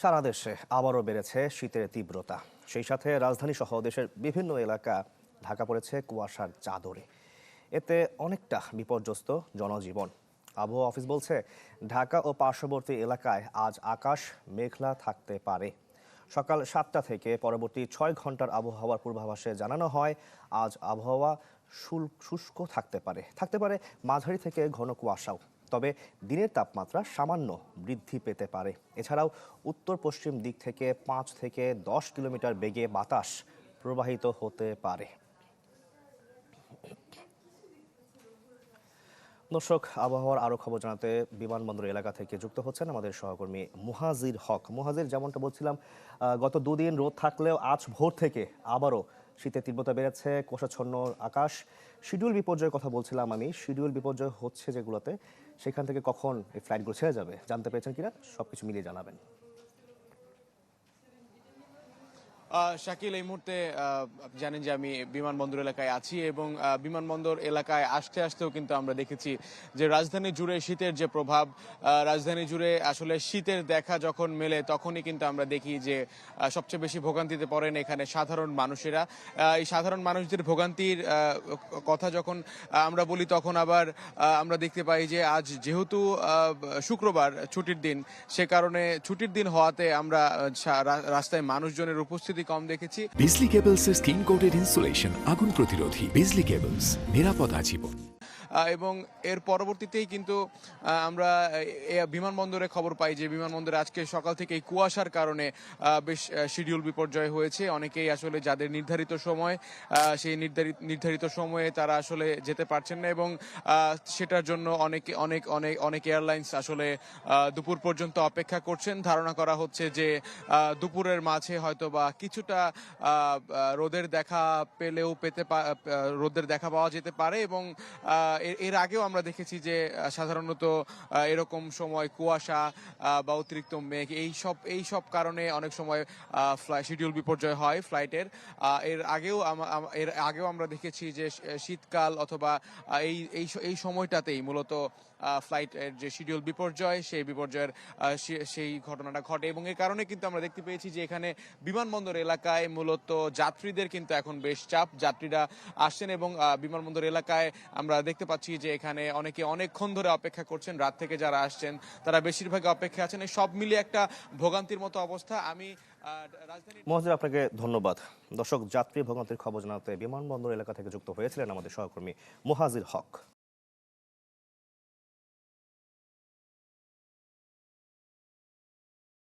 সারা দেশে আবারও বেড়েছে শীতের তীব্রতা। সেই সাথে রাজধানী সহ দেশের বিভিন্ন এলাকা ঢাকা পড়েছে কুয়াশার চাদরে। এতে অনেকটা বিপর্যস্ত জনজীবন। আবহাওয়া অফিস বলছে, ঢাকা ও পার্শ্ববর্তী এলাকায় আজ আকাশ মেঘলা থাকতে পারে। সকাল 7টা থেকে পরবর্তী 6 ঘন্টার আবহাওয়ার পূর্বাভাসে জানানো হয়, আজ আবহাওয়া শুষ্ক থাকতে পারে মাঝারি থেকে ঘন কুয়াশাও। তবে দিনের তাপমাত্রা সামান্য বৃদ্ধি পেতে পারে। এছাড়াও উত্তর পশ্চিম দিক থেকে 5 থেকে 10 কিলোমিটার বেগে বাতাস প্রবাহিত হতে পারে। দর্শক, আবহাওয়ার আরো খবর জানাতে বিমানবন্দর এলাকা থেকে যুক্ত হচ্ছেন আমাদের সহকর্মী মুহাজির হক। মুহাজির, যেমনটা বলছিলাম, গত দুদিন রোদ থাকলেও আজ ভোর থেকে আবারও শীতের তীব্রতা বেড়েছে, কুয়াশাচ্ছন্ন আকাশ। শিডিউল বিপর্যয়ের কথা বলছিলাম আমি। শিডিউল বিপর্যয় হচ্ছে যেগুলোতে, সেখান থেকে কখন এই ফ্লাইটগুলো ছেড়ে যাবে জানতে পেরেছেন কিনা সবকিছু মিলিয়ে জানাবেন। শাকিল, এই মুহূর্তে জানেন যে আমি বিমানবন্দর এলাকায় আছি এবং বিমানবন্দর এলাকায় আসতে আসতেও কিন্তু আমরা দেখেছি যে রাজধানী জুড়ে শীতের যে প্রভাব, রাজধানী জুড়ে আসলে শীতের দেখা যখন মেলে তখনই কিন্তু আমরা দেখি যে সবচেয়ে বেশি ভোগান্তিতে পড়েন এখানে সাধারণ মানুষেরা। এই সাধারণ মানুষদের ভোগান্তির কথা যখন আমরা বলি, তখন আবার আমরা দেখতে পাই যে আজ যেহেতু শুক্রবার ছুটির দিন, সে কারণে ছুটির দিন হওয়াতে আমরা রাস্তায় মানুষজনের উপস্থিতি কম দেখেছি। বিজলি কেবলসের স্কিন কোটেড ইনসুলেশন আগুন প্রতিরোধী। বিজলি কেবলস, নিরাপদ আজীবন। এবং এর পরবর্তীতেই কিন্তু আমরা বিমানবন্দরে খবর পাই যে বিমানবন্দরে আজকে সকাল থেকে এই কুয়াশার কারণে বেশ শিডিউল বিপর্যয় হয়েছে। অনেকেই আসলে যাদের নির্ধারিত সময়, সেই নির্ধারিত সময়ে তারা আসলে যেতে পারছেন না এবং সেটার জন্য অনেক এয়ারলাইন্স আসলে দুপুর পর্যন্ত অপেক্ষা করছেন। ধারণা করা হচ্ছে যে দুপুরের মাঝে হয়তো বা কিছুটা রোদের দেখা রোদের দেখা পাওয়া যেতে পারে এবং এর আগেও আমরা দেখেছি যে সাধারণত এরকম সময় কুয়াশা বা অতিরিক্ত মেঘ এইসব কারণে অনেক সময় শিডিউল বিপর্যয় হয় ফ্লাইটের। এর আগেও আমরা দেখেছি যে শীতকাল অথবা এই সময়টাতেই মূলত ফ্লাইটের যে শিডিউল বিপর্যয়, সেই বিপর্যয়ের সেই ঘটনাটা ঘটে এবং এর কারণে কিন্তু আমরা দেখতে পেয়েছি যে এখানে বিমানবন্দর এলাকায় মূলত যাত্রীদের কিন্তু এখন বেশ চাপ। যাত্রীরা আসছেন এবং বিমানবন্দর এলাকায় আমরা দেখতে পাচ্ছি যে এখানে অনেকে অনেকক্ষণ ধরে অপেক্ষা করছেন। রাত থেকে যারা আসছেন তারা বেশিরভাগই অপেক্ষা আছেন। সব মিলিয়ে একটা ভোগান্তির মতো অবস্থা। আমি মহাজির, আপনাকে ধন্যবাদ। দর্শক, যাত্রী ভোগান্তির খবর জানাতে বিমানবন্দর এলাকা থেকে যুক্ত হয়েছিলেন আমাদের সহকর্মী মুহাজির হক।